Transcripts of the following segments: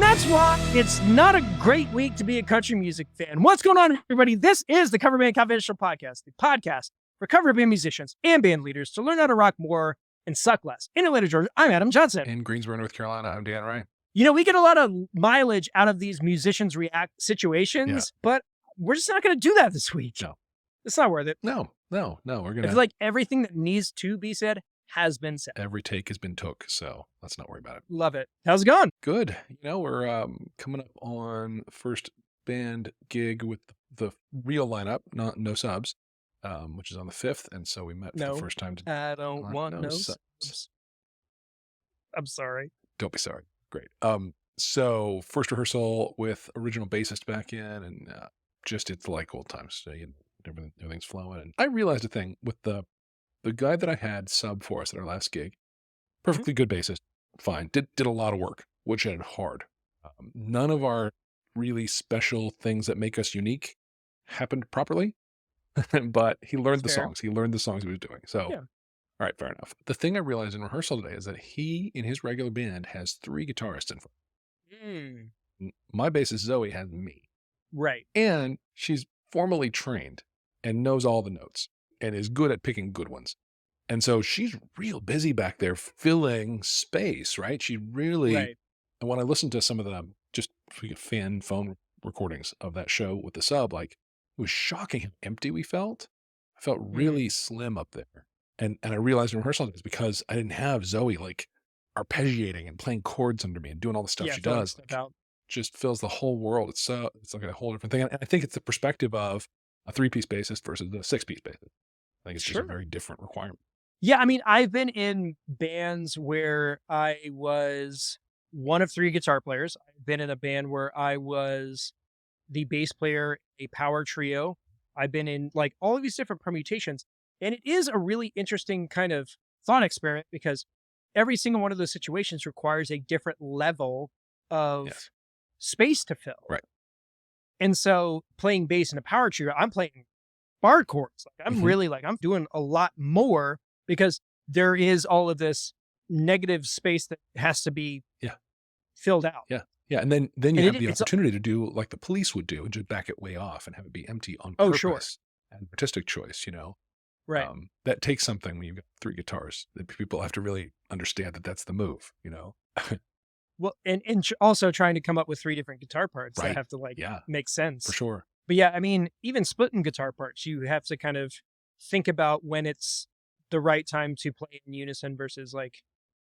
that's why it's not a great week to be a country music fan. What's going on, everybody? This is the Coverband Confidential podcast, the podcast for cover band musicians and band leaders to learn how to rock more and suck less. In Atlanta, Georgia, I'm Adam Johnson. In Greensboro, North Carolina, I'm Dan Wright. You know, we get a lot of mileage out of these musicians react situations, but we're just not going to do that this week. No. It's not worth it. No. We're going to... I feel like everything that needs to be said has been said. Every take has been took, so let's not worry about it. Love it. How's it going? Good. You know, we're coming up on the first band gig with the real lineup, no subs, which is on the 5th, and so we met for the first time. I don't want no subs. I'm sorry. Don't be sorry. Great. So first rehearsal with original bassist back in, and just it's like old times. So, everything's flowing. And I realized a thing with the guy that I had sub for us at our last gig, perfectly good bassist, fine, did a lot of work, which had hard. None of our really special things that make us unique happened properly, but he learned the songs. He learned the songs he was doing. So, all right, fair enough. The thing I realized in rehearsal today is that he, in his regular band, has 3 guitarists in front. My bassist Zoe has me. Right. And she's formally trained and knows all the notes and is good at picking good ones. And so she's real busy back there filling space, right? She really, and when I listened to some of the just fan phone recordings of that show with the sub, like, it was shocking how empty we felt. I felt really slim up there. And I realized in rehearsal it's because I didn't have Zoe like arpeggiating and playing chords under me and doing all the stuff she does. Like, just fills the whole world. It's like a whole different thing. And I think it's the perspective of a 3-piece bassist versus the 6-piece bassist. I think it's just a very different requirement. Yeah, I mean, I've been in bands where I was one of 3 guitar players. I've been in a band where I was the bass player, a power trio. I've been in like all of these different permutations. And it is a really interesting kind of thought experiment because every single one of those situations requires a different level of space to fill. Right. And so playing bass in a power trio, I'm playing bar chords. Like I'm really like, I'm doing a lot more because there is all of this negative space that has to be filled out. Yeah. And then you have the opportunity to do like the Police would do and just back it way off and have it be empty on purpose and artistic choice, Right. That takes something when you've got 3 guitars that people have to really understand that that's the move, Well, and also trying to come up with 3 different guitar parts that have to make sense. For sure. But yeah, I mean, even splitting guitar parts, you have to kind of think about when it's the right time to play in unison versus like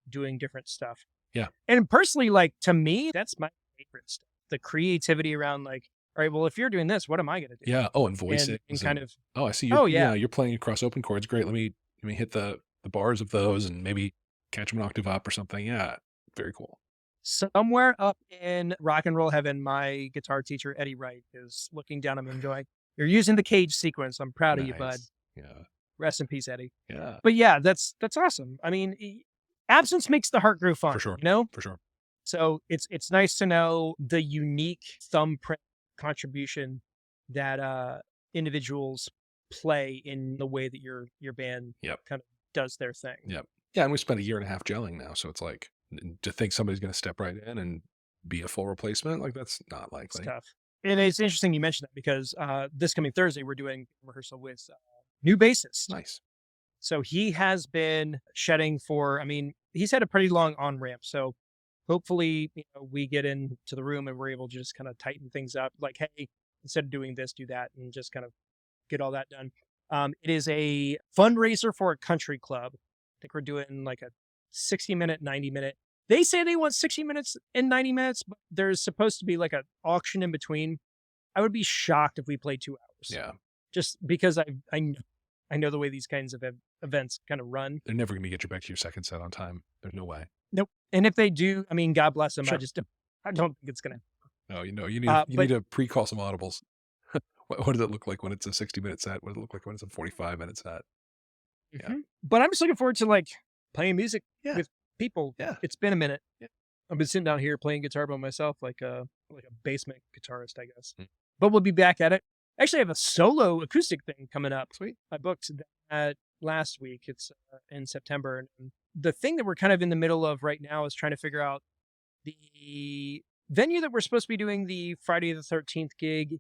doing different stuff. Yeah. And personally, like to me, that's my favorite stuff. The creativity around like, all right, well, if you're doing this, what am I going to do? Yeah. Oh, and voice it. And kind of. Oh, I see. You're playing across open chords. Great. Let me hit the bars of those and maybe catch them an octave up or something. Yeah. Very cool. Somewhere up in rock and roll heaven, my guitar teacher, Eddie Wright, is looking down at me and going, "You're using the Cage sequence. I'm proud of you, bud." Yeah. Rest in peace, Eddie. Yeah. But yeah, that's awesome. I mean, absence makes the heart grow fond. For sure. For sure. So it's nice to know the unique thumbprint contribution that individuals play in the way that your band kind of does their thing. Yep. Yeah, and we spent a year and a half gelling now, so it's like to think somebody's going to step right in and be a full replacement, like that's not likely. It's tough. And it's interesting you mentioned that because this coming Thursday we're doing rehearsal with new bassist. Nice. So he has been shedding he's had a pretty long on-ramp. So hopefully, we get into the room and we're able to just kind of tighten things up. Like, hey, instead of doing this, do that, and just kind of get all that done. It is a fundraiser for a country club. I think we're doing like a 60-minute, 90-minute. They say they want 60 minutes and 90 minutes, but there's supposed to be like an auction in between. I would be shocked if we played 2 hours. Yeah. Just because I know the way these kinds of events kind of run. They're never going to get you back to your second set on time. There's no way. Nope. And if they do, I mean, God bless them. Sure. I don't think it's going to. No, you need to pre-call some audibles. What does it look like when it's a 60-minute set? What does it look like when it's a 45-minute set? Yeah. But I'm just looking forward to like playing music with people. Yeah. It's been a minute. Yeah. I've been sitting down here playing guitar by myself, like a basement guitarist, I guess. But we'll be back at it. Actually, I have a solo acoustic thing coming up. Sweet. I booked that last week. It's in September. And the thing that we're kind of in the middle of right now is trying to figure out the venue that we're supposed to be doing the Friday the 13th gig,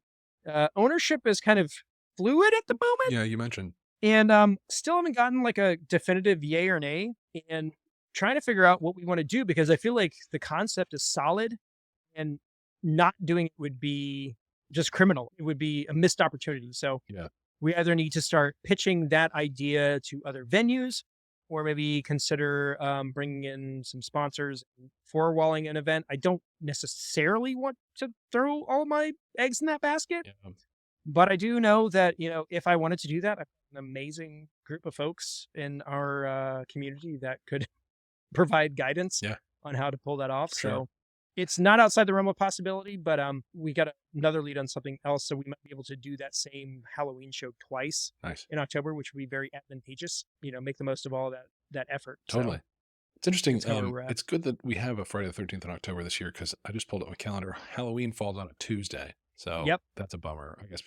ownership is kind of fluid at the moment. Yeah, you mentioned. And still haven't gotten like a definitive yay or nay, and trying to figure out what we want to do because I feel like the concept is solid and not doing it would be just criminal. It would be a missed opportunity. So Yeah. we either need to start pitching that idea to other venues or maybe consider bringing in some sponsors for walling an event. I don't necessarily want to throw all my eggs in that basket, Yeah. but I do know that, if I wanted to do that, I've got an amazing group of folks in our community that could provide guidance Yeah. on how to pull that off. Sure. So it's not outside the realm of possibility, but we got another lead on something else. So we might be able to do that same Halloween show twice Nice. in October, which would be very advantageous, make the most of all that effort. Totally. So It's interesting. that's kind of where we're at. It's good that we have a Friday the 13th in October this year because I just pulled up my calendar. Halloween falls on a Tuesday. So Yep. that's a bummer. I guess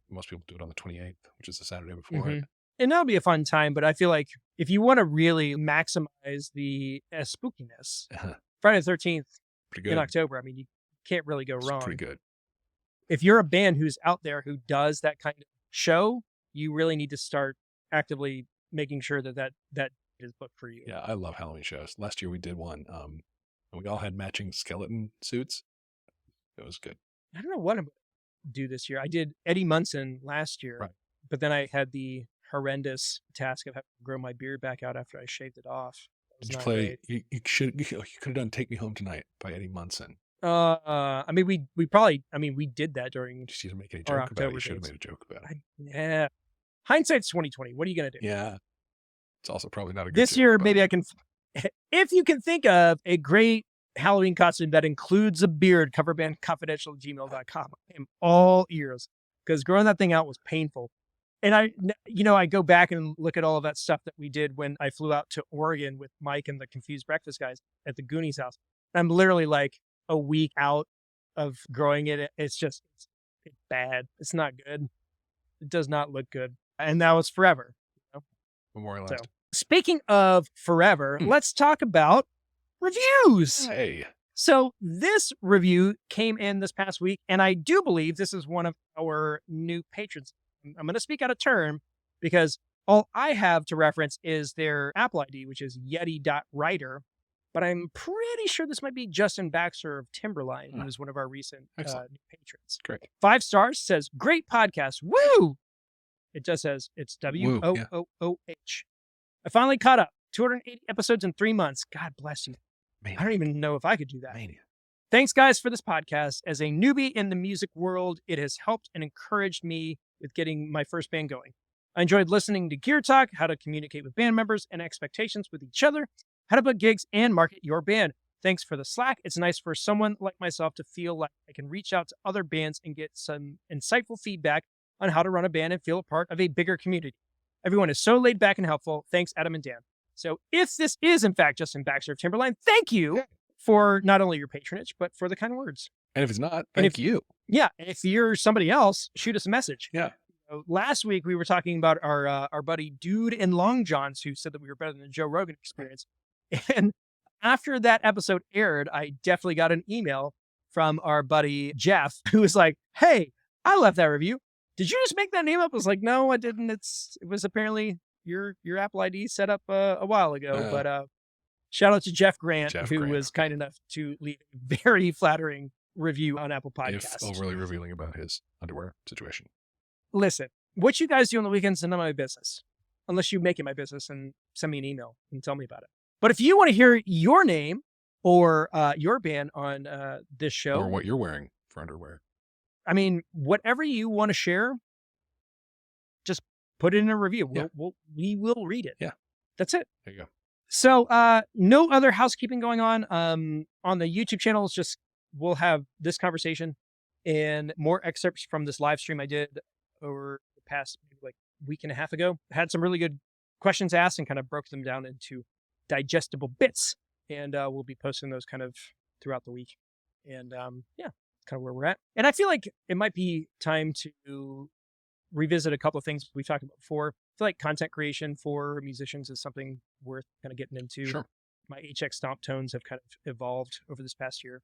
most people do it on the 28th, which is the Saturday before Mhm. it. And that'll be a fun time, but I feel like if you want to really maximize the spookiness, Friday the 13th Pretty in good. October, I mean, you can't really go It's wrong. pretty good. If you're a band who's out there who does that kind of show, you really need to start actively making sure that is booked for you. Yeah, I love Halloween shows. Last year we did one, and we all had matching skeleton suits. It was good. I don't know what I'm going to do this year. I did Eddie Munson last year, Right. but then I had the horrendous task of having to grow my beard back out after I shaved it off. It was Did you not play? great. You could have done "Take Me Home Tonight" by Eddie Munson. I mean, we probably, we did that during Just to make any our joke about it. October You should have dates. made a joke about it. Yeah. Hindsight's 2020. What are you going to do? Yeah. It's also probably not a good This joke, year, but maybe I can, if you can think of a great Halloween costume that includes a beard, coverbandconfidential@gmail.com. I am all ears because growing that thing out was painful. And I go back and look at all of that stuff that we did when I flew out to Oregon with Mike and the Confused Breakfast guys at the Goonies house. I'm literally like a week out of growing it. It's bad. It's not good. It does not look good. And that was forever. memorialized. So, speaking of forever, let's talk about reviews. Hey. So this review came in this past week, and I do believe this is one of our new patrons. I'm going to speak out of turn because all I have to reference is their Apple ID, which is yeti.writer. But I'm pretty sure this might be Justin Baxter of Timberline, who was one of our recent new patrons. Great. 5 stars, says, great podcast. Woo! It just says it's WOOOH. I finally caught up. 280 episodes in 3 months. God bless you. Mania. I don't even know if I could do that. Mania. Thanks, guys, for this podcast. As a newbie in the music world, it has helped and encouraged me with getting my first band going. I enjoyed listening to Gear Talk, how to communicate with band members and expectations with each other, how to book gigs and market your band. Thanks for the Slack. It's nice for someone like myself to feel like I can reach out to other bands and get some insightful feedback on how to run a band and feel a part of a bigger community. Everyone is so laid back and helpful. Thanks, Adam and Dan. So if this is, in fact, Justin Baxter of Timberline, thank you for not only your patronage, but for the kind words. And if it's not, thank you. Yeah. And if you're somebody else, shoot us a message. Yeah. Last week, we were talking about our buddy Dude in Long Johns, who said that we were better than the Joe Rogan Experience. And after that episode aired, I definitely got an email from our buddy Jeff, who was like, hey, I left that review. Did you just make that name up? I was like, no, I didn't. It was apparently your Apple ID set up a while ago. But shout out to Jeff Grant, who was kind enough to leave a very flattering review on Apple Podcasts. If overly revealing about his underwear situation. Listen, what you guys do on the weekends is none of my business, unless you make it my business and send me an email and tell me about it. But if you want to hear your name or your band on this show, or what you're wearing for underwear, I mean, whatever you want to share, just put it in a review. Yeah. We will read it. Yeah. That's it. There you go. So no other housekeeping going on. On the YouTube channel, it's just we'll have this conversation and more excerpts from this live stream I did over the past like week and a half ago. I had some really good questions asked and kind of broke them down into digestible bits. And we'll be posting those kind of throughout the week. And yeah, kind of where we're at. And I feel like it might be time to revisit a couple of things we've talked about before. I feel like content creation for musicians is something worth kind of getting into. Sure. My HX stomp tones have kind of evolved over this past year.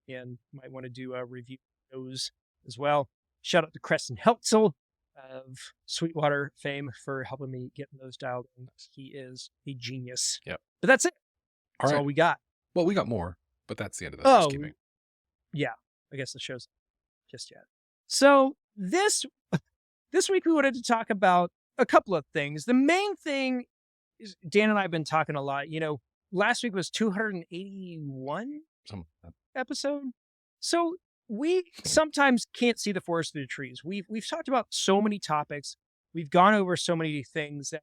and might want to do a review of those as well. Shout out to Creston Heltzel of Sweetwater fame for helping me get those dialed in. He is a genius. Yep. But that's it. All That's right. all we got. Well, we got more, but that's the end of the Oh, housekeeping. yeah. I guess the show's just yet. So this week we wanted to talk about a couple of things. The main thing is Dan and I have been talking a lot. Last week was 281 episode. So we sometimes can't see the forest through the trees. We've talked about so many topics. We've gone over so many things that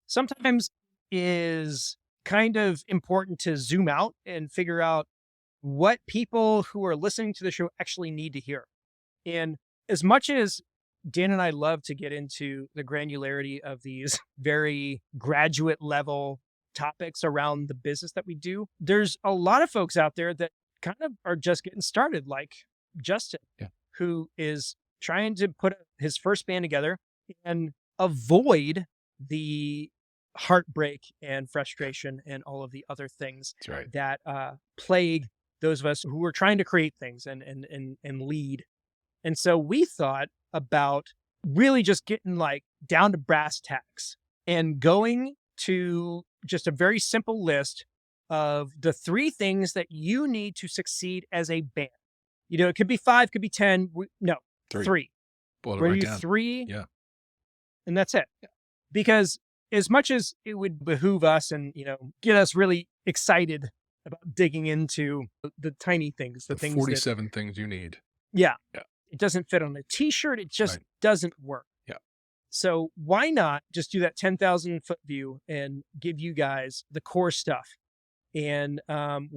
sometimes is kind of important to zoom out and figure out what people who are listening to the show actually need to hear. And as much as Dan and I love to get into the granularity of these very graduate level topics around the business that we do, there's a lot of folks out there that kind of are just getting started, like Justin, who is trying to put his first band together and avoid the heartbreak and frustration and all of the other things that plague those of us who are trying to create things and lead. And so we thought about really just getting like down to brass tacks and going to just a very simple list of the 3 things that you need to succeed as a band. It could be 5, could be 10. No, 3. Boil it We're right gonna do down. 3. Yeah. And that's it. Because as much as it would behoove us and, get us really excited about digging into the tiny things, the things 47 things you need. Yeah. It doesn't fit on a t-shirt. It just doesn't work. Yeah. So why not just do that 10,000 foot view and give you guys the core stuff? And I'm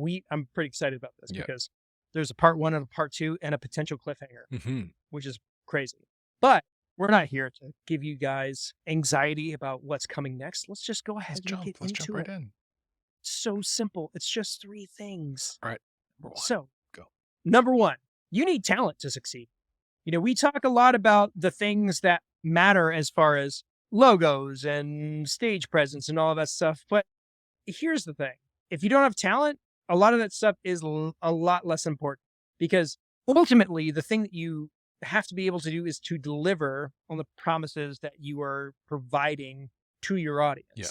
pretty excited about this because there's a part 1 and a part 2 and a potential cliffhanger, which is crazy. But we're not here to give you guys anxiety about what's coming next. Let's just go ahead and Let's jump right in. So simple. It's just 3 things. All right. Number 1. So go. Number 1, you need talent to succeed. We talk a lot about the things that matter as far as logos and stage presence and all of that stuff. But here's the thing. If you don't have talent, a lot of that stuff is a lot less important, because ultimately the thing that you have to be able to do is to deliver on the promises that you are providing to your audience. Yeah.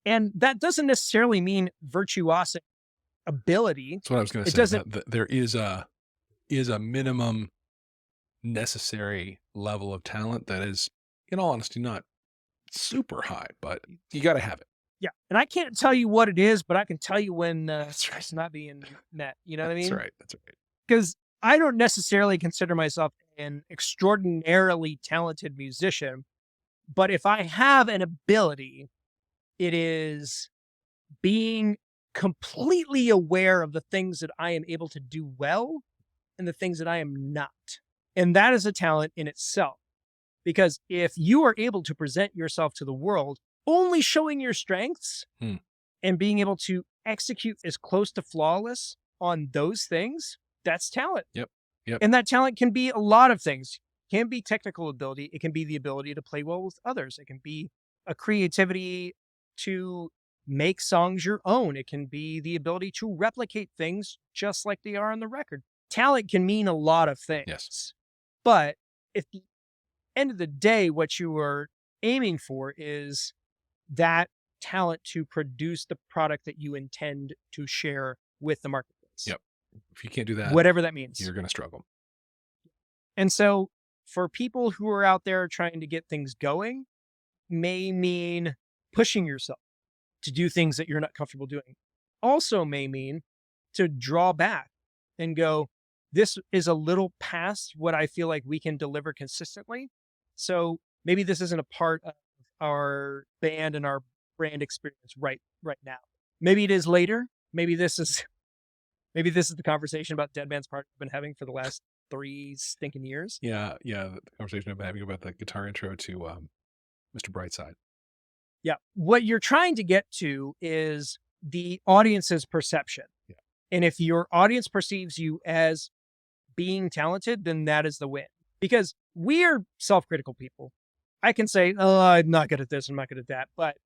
And that doesn't necessarily mean virtuosic ability. That's what I was going to say. Doesn't... There is a minimum necessary level of talent that is, in all honesty, not super high, but you got to have it. Yeah. And I can't tell you what it is, but I can tell you when it's not being met. You know what I mean? That's right. Because I don't necessarily consider myself an extraordinarily talented musician, but if I have an ability, it is being completely aware of the things that I am able to do well and the things that I am not. And that is a talent in itself. Because if you are able to present yourself to the world only showing your strengths and being able to execute as close to flawless on those things, that's talent. Yep. And that talent can be a lot of things. It can be technical ability. It can be the ability to play well with others. It can be a creativity to make songs your own. It can be the ability to replicate things just like they are on the record. Talent can mean a lot of things. Yes. But at the end of the day, what you are aiming for is that talent to produce the product that you intend to share with the marketplace. Yep. If you can't do that, whatever that means, you're going to struggle. And so for people who are out there trying to get things going, may mean pushing yourself to do things that you're not comfortable doing. Also may mean to draw back and go, this is a little past what I feel like we can deliver consistently. So maybe this isn't a part of our band and our brand experience right now. Maybe it is later. Maybe this is the conversation about Dead Man's Part we've been having for the last 3 stinking years. Yeah. The conversation I've been having about the guitar intro to Mr. Brightside. Yeah. What you're trying to get to is the audience's perception. Yeah. And if your audience perceives you as being talented, then that is the win. Because we are self-critical people. I can say, oh, I'm not good at this, I'm not good at that. But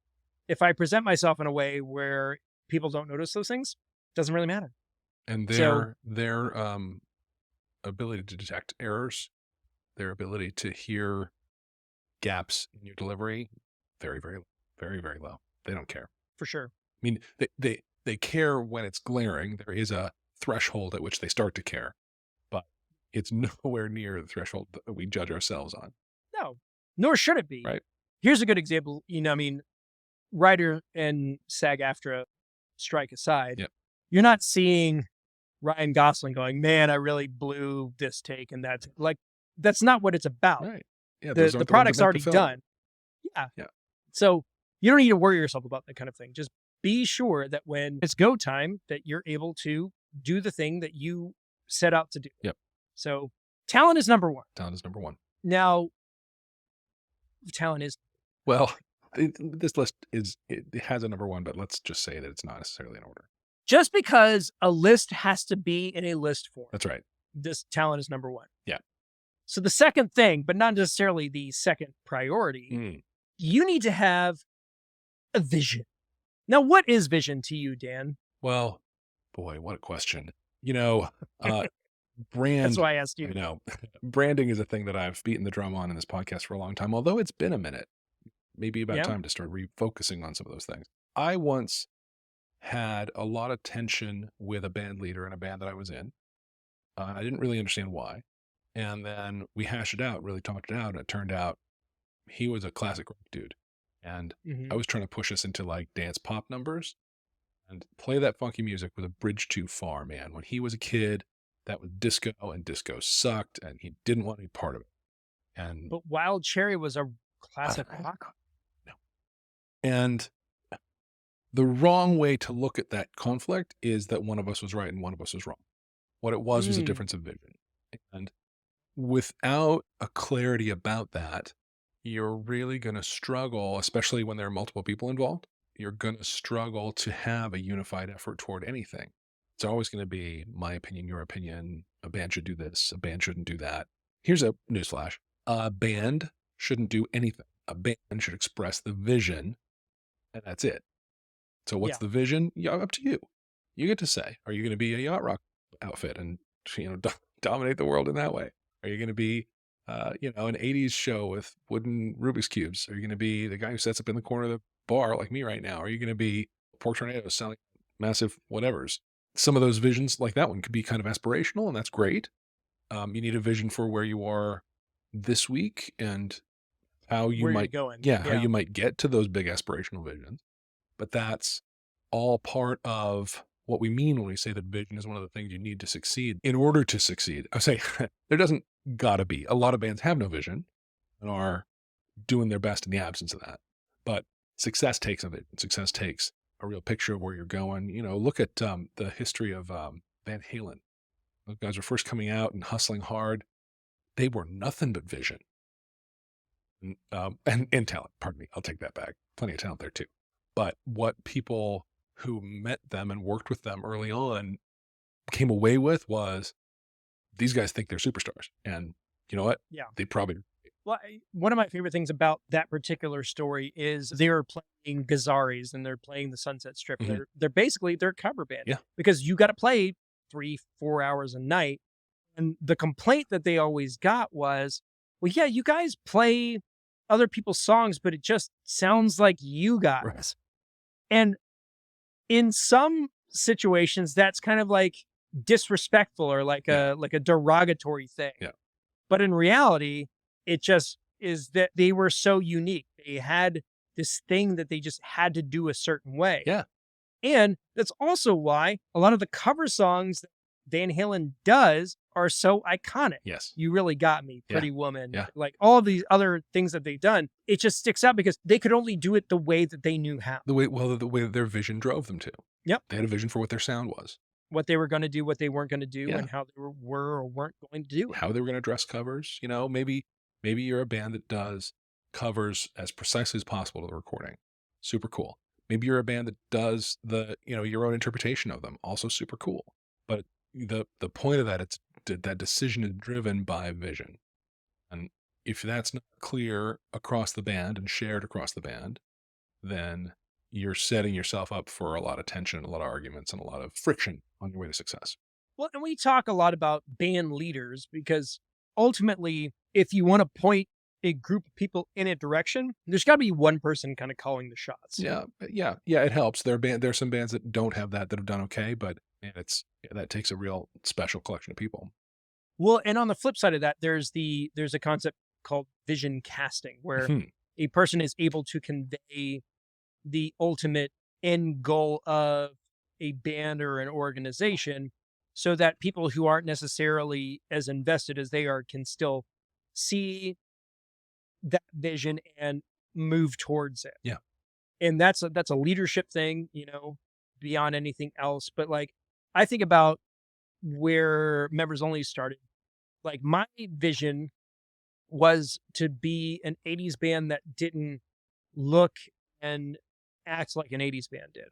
if I present myself in a way where people don't notice those things, it doesn't really matter. And ability to detect errors, their ability to hear gaps in your delivery, very, very, very, very low. They don't care. For sure. I mean, they care when it's glaring. There is a threshold at which they start to care, but it's nowhere near the threshold that we judge ourselves on. No, nor should it be. Right. Here's a good example. I mean, writer and SAG-AFTRA strike aside, Yep. you're not seeing Ryan Gosling going, "Man, I really blew this take," and that's not what it's about. Right. Yeah. The Those the aren't the ones that product's make the already film. done. Yeah. Yeah. So you don't need to worry yourself about that kind of thing. Just be sure that when it's go time, that you're able to do the thing that you set out to do. Yep. So talent is number one. Talent is number one. Now, talent is Well, this list it has a number one, but let's just say that it's not necessarily in order. just because a list has to be in a list form. That's right. This talent is number one. Yeah. So the second thing, but not necessarily the second priority, Mm. you need to have a vision. Now, what is vision to you, Dan? Well, boy, what a question. Brand. That's why I asked I you. know. Branding is a thing that I've beaten the drum on in this podcast for a long time, although it's been a minute. Maybe about Yeah. time to start refocusing on some of those things. I once had a lot of tension with a band leader in a band that I was in. I didn't really understand why. And then we hashed it out, really talked it out. And it turned out he was a classic rock dude. And Mhm. I was trying to push us into like dance pop numbers and play that funky music with a bridge too far, man. When he was a kid, that was disco and disco sucked and he didn't want any part of it. And But Wild Cherry was a classic rock. no. And the wrong way to look at that conflict is that one of us was right and one of us was wrong. What it was a Mm. difference of vision. And without a clarity about that, you're really going to struggle, especially when there are multiple people involved. You're going to struggle to have a unified effort toward anything. It's always going to be my opinion, your opinion. A band should do this. A band shouldn't do that. Here's a newsflash. A band shouldn't do anything. A band should express the vision, and that's it. So what's Yeah. the vision? Yeah, up to you. You get to say, are you going to be a yacht rock outfit and dominate the world in that way? Are you going to be an 80s show with wooden Rubik's Cubes? Are you going to be the guy who sets up in the corner of the bar like me right now? Are you going to be Pork Tornadoes selling massive whatevers? Some of those visions like that one could be kind of aspirational, and that's great. You need a vision for where you are this week and how you Where you're might going. how you might get to those big aspirational visions. But that's all part of what we mean when we say that vision is one of the things you need to succeed. In order to succeed, I say there doesn't gotta be. A lot of bands have no vision and are doing their best in the absence of that. But success takes a vision. Success takes a real picture of where you're going. Look at the history of Van Halen. Those guys were first coming out and hustling hard. They were nothing but vision. And talent. Pardon me. I'll take that back. Plenty of talent there too. But what people who met them and worked with them early on came away with was these guys think they're superstars. And you know what? Yeah. They probably. Well, one of my favorite things about that particular story is they're playing Gazaris and they're playing the Sunset Strip. Mhm. They're a cover band. Yeah. Because you got to play 3-4 hours a night. And the complaint that they always got was, well, yeah, you guys play other people's songs, but it just sounds like you guys. Right. And in some situations, that's kind of like disrespectful or like a derogatory thing. Yeah. But in reality, it just is that they were so unique. They had this thing that they just had to do a certain way. Yeah. And that's also why a lot of the cover songs that Van Halen does are so iconic. Yes. You Really Got Me, Yeah. Pretty Woman, Yeah. like all of these other things that they've done. It just sticks out because they could only do it the way that they knew how. The way that their vision drove them to. Yep. They had a vision for what their sound was, What they were going to do, what they weren't going to do, Yeah. and how they were or weren't going to do it. how they were going to dress covers. Maybe you're a band that does covers as precisely as possible to the recording. Super cool. Maybe you're a band that does your own interpretation of them. Also super cool. But the point of that, that decision is driven by vision. And if that's not clear across the band and shared across the band, then you're setting yourself up for a lot of tension, a lot of arguments, and a lot of friction on your way to success. Well, and we talk a lot about band leaders because ultimately, if you want to point a group of people in a direction, there's got to be one person kind of calling the shots. Yeah, yeah, it helps. There's some bands that don't have that have done okay, but man, that takes a real special collection of people. Well, and on the flip side of that, there's a concept called vision casting where Mhm. a person is able to convey the ultimate end goal of a band or an organization so that people who aren't necessarily as invested as they are can still see that vision and move towards it. Yeah. And that's a leadership thing, beyond anything else. But like I think about where members only started. Like my vision was to be an 80s band that didn't look and act like an 80s band did.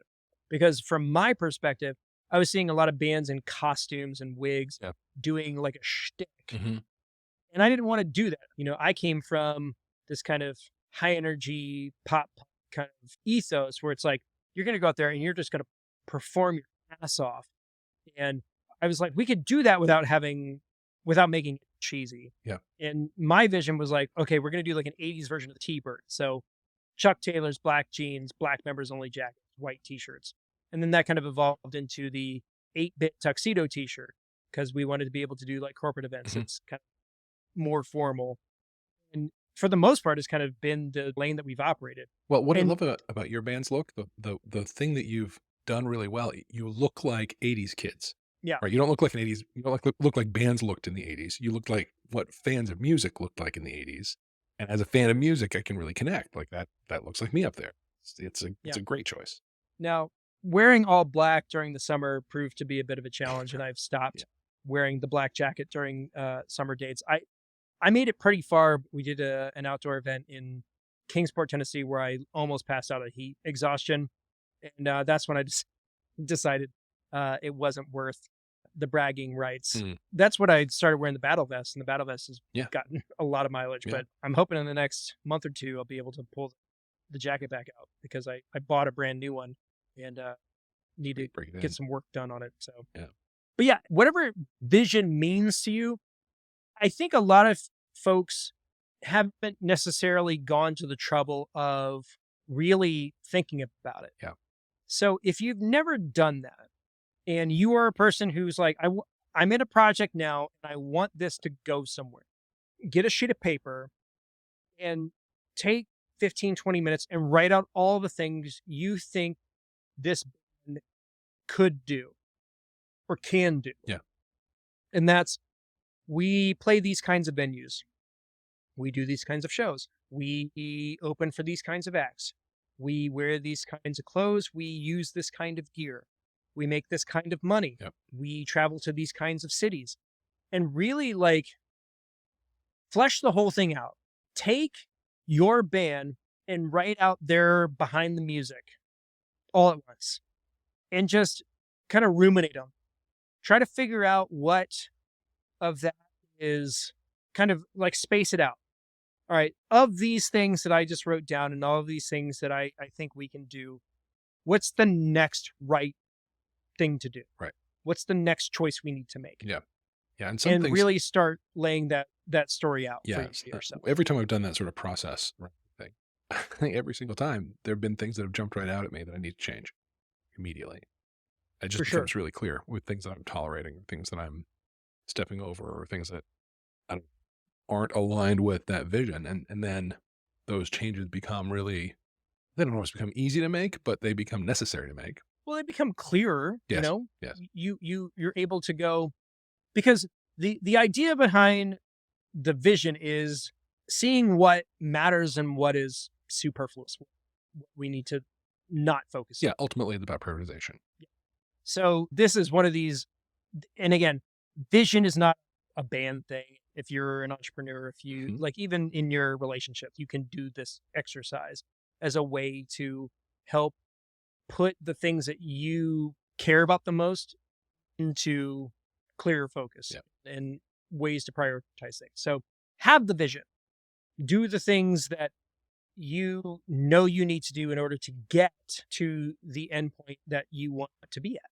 Because from my perspective, I was seeing a lot of bands in costumes and wigs Yeah. doing like a shtick. Mhm. And I didn't want to do that. I came from this kind of high energy pop punk kind of ethos where it's like, you're going to go out there and you're just going to perform your ass off. And I was like, we could do that without making it cheesy. Yeah. And my vision was like, okay, we're going to do like an 80s version of the T-Bird. So Chuck Taylor's black jeans, black members only jackets, white t-shirts. And then that kind of evolved into the 8-bit tuxedo t-shirt because we wanted to be able to do like corporate events. Mhm. It's kind of more formal. And for the most part, it's kind of been the lane that we've operated. Well, what I And love about your band's look, the thing that you've done really well, you look like 80s kids. yeah, Right? You don't look like an 80s, you don't look like bands looked in the 80s. You look like what fans of music looked like in the 80s. And as a fan of music, I can really connect. Like that looks like me up there. It's yeah. a great choice. Now, wearing all black during the summer proved to be a bit of a challenge, and I've Yeah. stopped wearing the black jacket during summer dates. I made it pretty far. We did an outdoor event in Kingsport, Tennessee, where I almost passed out of heat exhaustion, and that's when I just decided it wasn't worth the bragging rights. Mm. That's what I started wearing the battle vest, and the battle vest has Yeah. gotten a lot of mileage. Yeah. But I'm hoping in the next month or two I'll be able to pull the jacket back out because I bought a brand new one and need to Break it get in. some work done on it. So, Yeah. but yeah, whatever vision means to you, I think a lot of folks haven't necessarily gone to the trouble of really thinking about it. Yeah. So if you've never done that and you are a person who's like, I'm in a project now and I want this to go somewhere, get a sheet of paper and take 15, 20 minutes and write out all the things you think this band could do or can do. Yeah. And that's, we play these kinds of venues. We do these kinds of shows. We open for these kinds of acts. We wear these kinds of clothes. We use this kind of gear. We make this kind of money. Yep. We travel to these kinds of cities. And really like flesh the whole thing out. Take your band and write out their behind the music all at once and just kind of ruminate them. Try to figure out what of that is kind of like space it out. All right, of these things that I just wrote down and all of these things that I think we can do, what's the next right thing to do? Right. What's the next choice we need to make? Yeah. Yeah. And some And things, really start laying that story out for yes. yourself. Every time I've done that sort of process, right, thing, I think every single time there have been things that have jumped right out at me that I need to change immediately. It just For sure. becomes really clear with things that I'm tolerating, things that I'm stepping over, or things that I aren't aligned with that vision. And then those changes become really, they don't always become easy to make, but they become necessary to make. Well, they become clearer, Yes. Yes. You're able to go because the idea behind the vision is seeing what matters and what is superfluous. What we need to not focus on. Yeah. Ultimately, it's about prioritization. So this is one of these, and again, vision is not a band thing. If you're an entrepreneur, if you Mhm. like, even in your relationship, you can do this exercise as a way to help put the things that you care about the most into clearer focus Yeah. and ways to prioritize things. So have the vision, do the things that you know you need to do in order to get to the endpoint that you want to be at.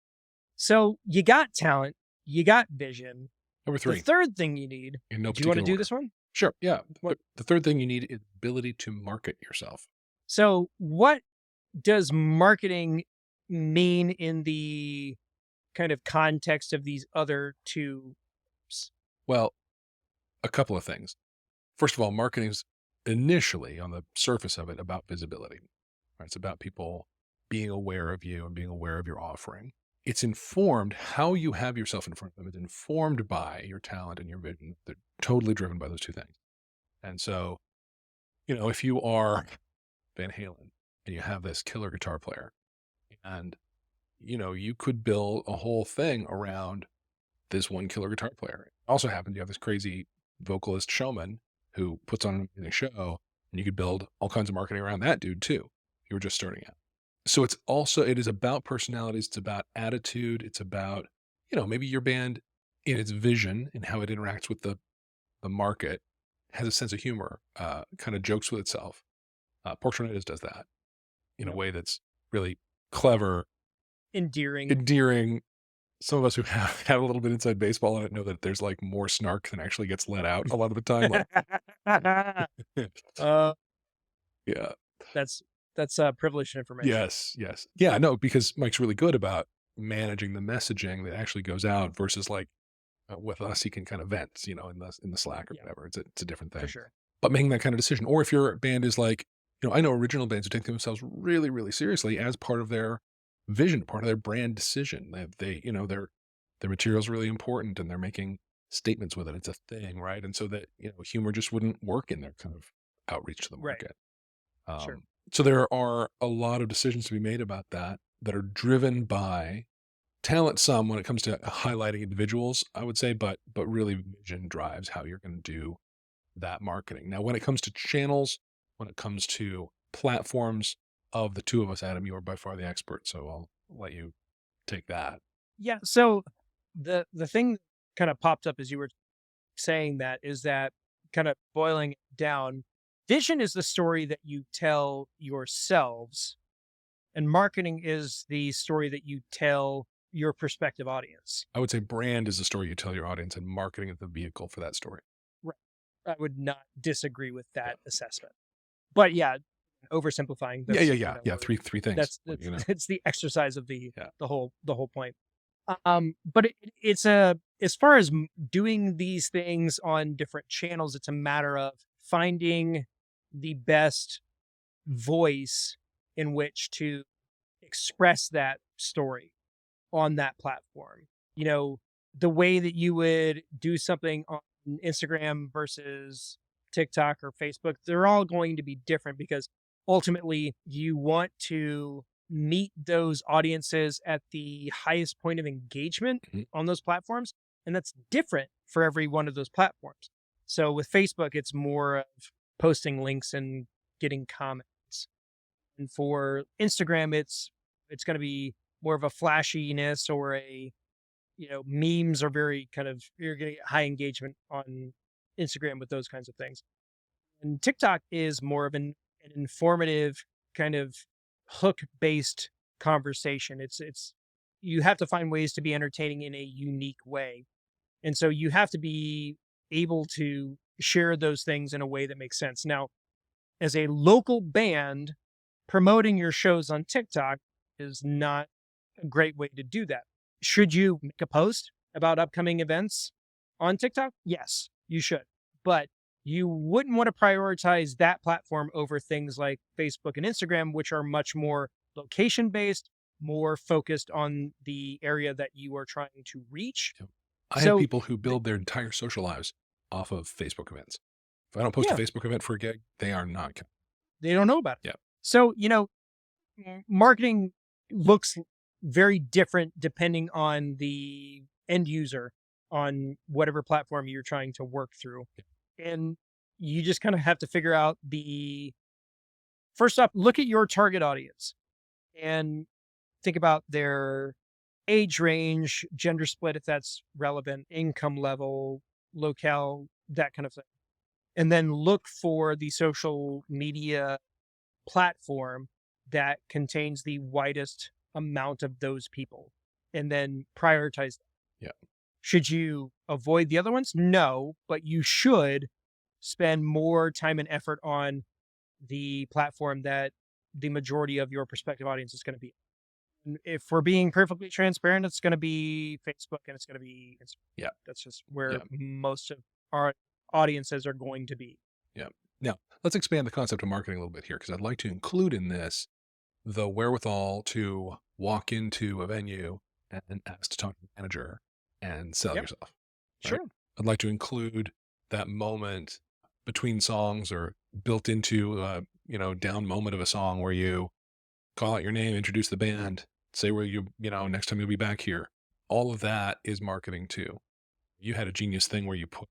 So you got talent, you got vision. Number The 3, third thing you need, in no do you want to particular do order. this one? Sure, yeah. What? The third thing you need is ability to market yourself. So, what does marketing mean in the kind of context of these other two? Well, a couple of things. First of all, marketing's initially, on the surface of it, about visibility. Right? It's about people being aware of you and being aware of your offering. It's informed how you have yourself in front of them. It's informed by your talent and your vision. They're totally driven by those two things. And so, if you are Van Halen and you have this killer guitar player and, you could build a whole thing around this one killer guitar player. It also happens you have this crazy vocalist showman who puts on an amazing show, and you could build all kinds of marketing around that dude too. You were just starting out. So it is about personalities, it's about attitude, it's about, maybe your band in its vision and how it interacts with the market has a sense of humor, kind of jokes with itself. Pork Tornadoes does that in a Yep. way that's really clever, Endearing. endearing. Some of us who have a little bit inside baseball on it know that there's like more snark than actually gets let out a lot of the time. Like, uh, yeah, that's privileged information. yes. Yeah, no, because Mike's really good about managing the messaging that actually goes out versus like with us, he can kind of vent, in the Slack or Yeah, whatever. It's a different for thing. sure. But making that kind of decision, or if your band is like, I know original bands who take themselves really, really seriously as part of their vision, part of their brand decision. Their material is really important, and they're making statements with it. It's a thing, right? And so that humor just wouldn't work in their kind of outreach to the Right. market. Sure. So there are a lot of decisions to be made about that are driven by talent some when it comes to highlighting individuals, I would say, but really vision drives how you're going to do that marketing. Now, when it comes to channels, when it comes to platforms, of the two of us, Adam, you are by far the expert, so I'll let you take that. Yeah. So the thing kind of popped up as you were saying that is that kind of boiling it down, vision is the story that you tell yourselves, and marketing is the story that you tell your prospective audience. I would say brand is the story you tell your audience, and marketing is the vehicle for that story. Right. I would not disagree with Yeah. that assessment. But yeah, oversimplifying, Yeah, yeah, that's yeah, yeah. Three things. that's it's the exercise of Yeah. the whole point. But it's a as far as doing these things on different channels, it's a matter of finding the best voice in which to express that story on that platform. You know, the way that you would do something on Instagram versus TikTok or Facebook, they're all going to be different because ultimately you want to meet those audiences at the highest point of engagement Mhm. on those platforms. And that's different for every one of those platforms. So with Facebook, it's more of posting links and getting comments. And for Instagram, it's going to be more of a flashiness or a memes are very kind of you're getting high engagement on Instagram with those kinds of things. And TikTok is more of an informative kind of hook based conversation. It's you have to find ways to be entertaining in a unique way. And so you have to be able to share those things in a way that makes sense. Now, as a local band, promoting your shows on TikTok is not a great way to do that. Should you make a post about upcoming events on TikTok? Yes, you should. But you wouldn't want to prioritize that platform over things like Facebook and Instagram, which are much more location based, more focused on the area that you are trying to reach. Yep. I have So, people who build their entire social lives off of Facebook events. If I don't post a yeah, Facebook event for a gig, they are not. they don't know about it. Yeah. So, marketing looks very different depending on the end user on whatever platform you're trying to work through. And you just kind of have to figure out the first off, look at your target audience and think about their age range, gender split, if that's relevant, income level, locale, that kind of thing. And then look for the social media platform that contains the widest amount of those people and then prioritize them. Yeah. Should you avoid the other ones? No, but you should spend more time and effort on the platform that the majority of your prospective audience is going to be. If we're being perfectly transparent, it's going to be Facebook and it's going to be Instagram. Yeah. That's just where Yeah. most of our audiences are going to be. Yeah. Now, let's expand the concept of marketing a little bit here, because I'd like to include in this the wherewithal to walk into a venue and ask to talk to the manager and sell Yep. yourself. Right? Sure. I'd like to include that moment between songs or built into a, down moment of a song where you call out your name, introduce the band, say where next time you'll be back here. All of that is marketing too. You had a genius thing where you put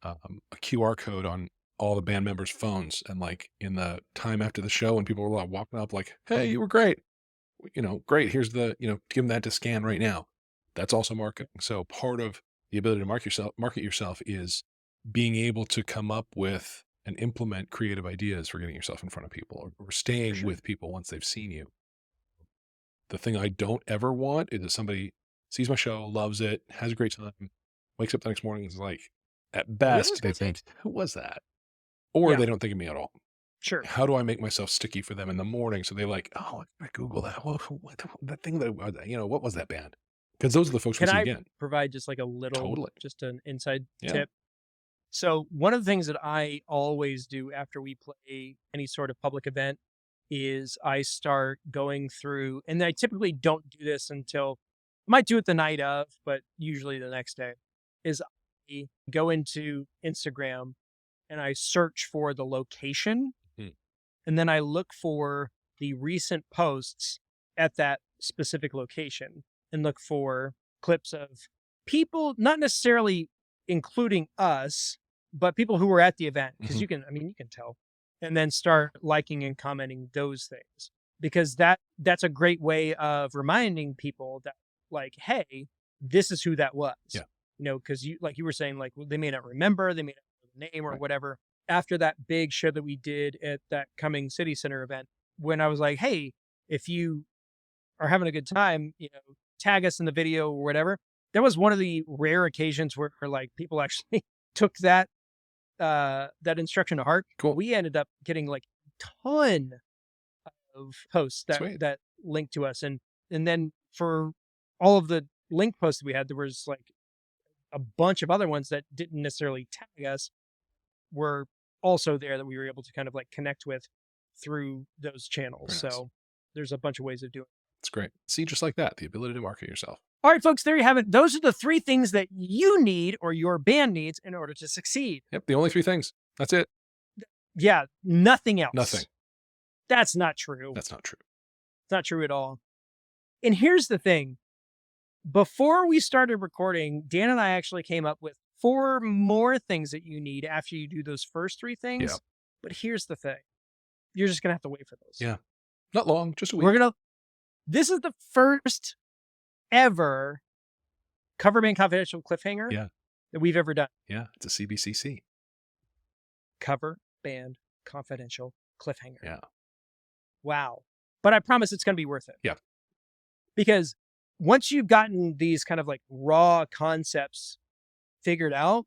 a QR code on all the band members' phones, and like in the time after the show, when people were like walking up, like, "Hey, you were great, great. Here's the, give them that to scan right now." That's also marketing. So part of the ability to market yourself is being able to come up with and implement creative ideas for getting yourself in front of people, or staying Sure. with people once they've seen you. The thing I don't ever want is that somebody sees my show, loves it, has a great time, wakes up the next morning and is like, at Who is best, this they guy? think, "Who was that?" Or Yeah. they don't think of me at all. Sure. How do I make myself sticky for them in the morning so they like, "Oh, I Google that. What that thing that what was that band?" Because those are the folks we Can see I again. provide just like a little, Totally. just an inside Yeah. tip? So one of the things that I always do after we play any sort of public event is I start going through, and I typically don't do this until I might do it the night of, but usually the next day, is I go into Instagram and I search for the location, Mm. and then I look for the recent posts at that specific location and look for clips of people, not necessarily including us, but people who were at the event. Because Mhm. you can tell, and then start liking and commenting those things, because that's a great way of reminding people that, like, hey, this is who that was. Yeah. Because like you were saying, like, they may not remember, they may not know the name or Right. whatever. After that big show that we did at that coming city center event, when I was like, hey, if you are having a good time, tag us in the video or whatever. That was one of the rare occasions where like people actually took that instruction to heart. Cool. We ended up getting like a ton of posts that Sweet. that linked to us, and then for all of the link posts that we had, there was like a bunch of other ones that didn't necessarily tag us, were also there, that we were able to kind of like connect with through those channels. Very nice. So there's a bunch of ways of doing it. It's great. See, just like that, the ability to market yourself. All right, folks, there you have it. Those are the 3 things that you need, or your band needs, in order to succeed. Yep. The only 3 things. That's it. Yeah, nothing else. Nothing. That's not true. That's not true. It's not true at all. And here's the thing. Before we started recording, Dan and I actually came up with 4 more things that you need after you do those first 3 things. Yeah. But here's the thing. You're just going to have to wait for those. Yeah. Not long, just a week. This is the first ever Coverband Confidential Cliffhanger Yeah. that we've ever done. Yeah. It's a CBCC. Cover Band Confidential Cliffhanger. Yeah. Wow. But I promise it's going to be worth it. Yeah. Because once you've gotten these kind of like raw concepts figured out,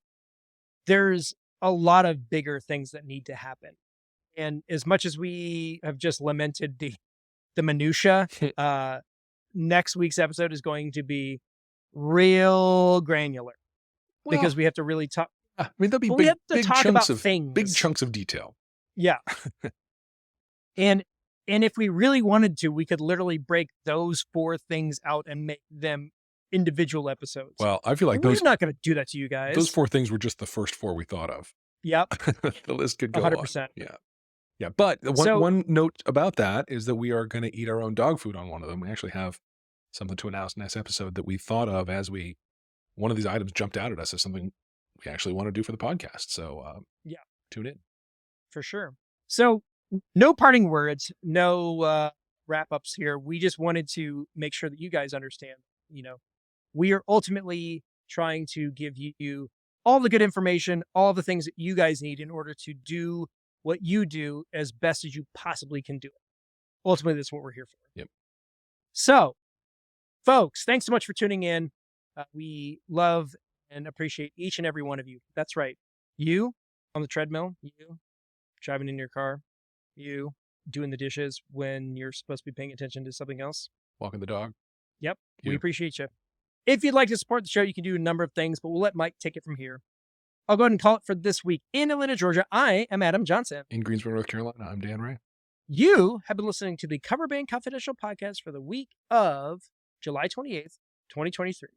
there's a lot of bigger things that need to happen. And as much as we have just lamented the minutia, next week's episode is going to be real granular, because we have to really talk. I mean, there'll be we have to big talk chunks about of things. big chunks of detail. Yeah. And if we really wanted to, we could literally break those 4 things out and make them individual episodes. Well, I feel like we're not going to do that to you guys. Those 4 things were just the first 4 we thought of. Yep. The list could go 100%. on. Yeah. Yeah. But one note about that is that we are going to eat our own dog food on one of them. We actually have something to announce next episode that we thought of as one of these items jumped out at us as something we actually want to do for the podcast. So yeah, tune in. For sure. So no parting words, no wrap ups here. We just wanted to make sure that you guys understand, we are ultimately trying to give you all the good information, all the things that you guys need in order to do what you do as best as you possibly can do it. Ultimately, that's what we're here for. Yep. So, folks, thanks so much for tuning in. We love and appreciate each and every one of you. That's right. You on the treadmill, you driving in your car, you doing the dishes when you're supposed to be paying attention to something else. Walking the dog. Yep. We You. appreciate you. If you'd like to support the show, you can do a number of things, but we'll let Mike take it from here. I'll go ahead and call it for this week. In Atlanta, Georgia, I am Adam Johnson. In Greensboro, North Carolina, I'm Dan Ray. You have been listening to the Cover Band Confidential podcast for the week of July 28th, 2023.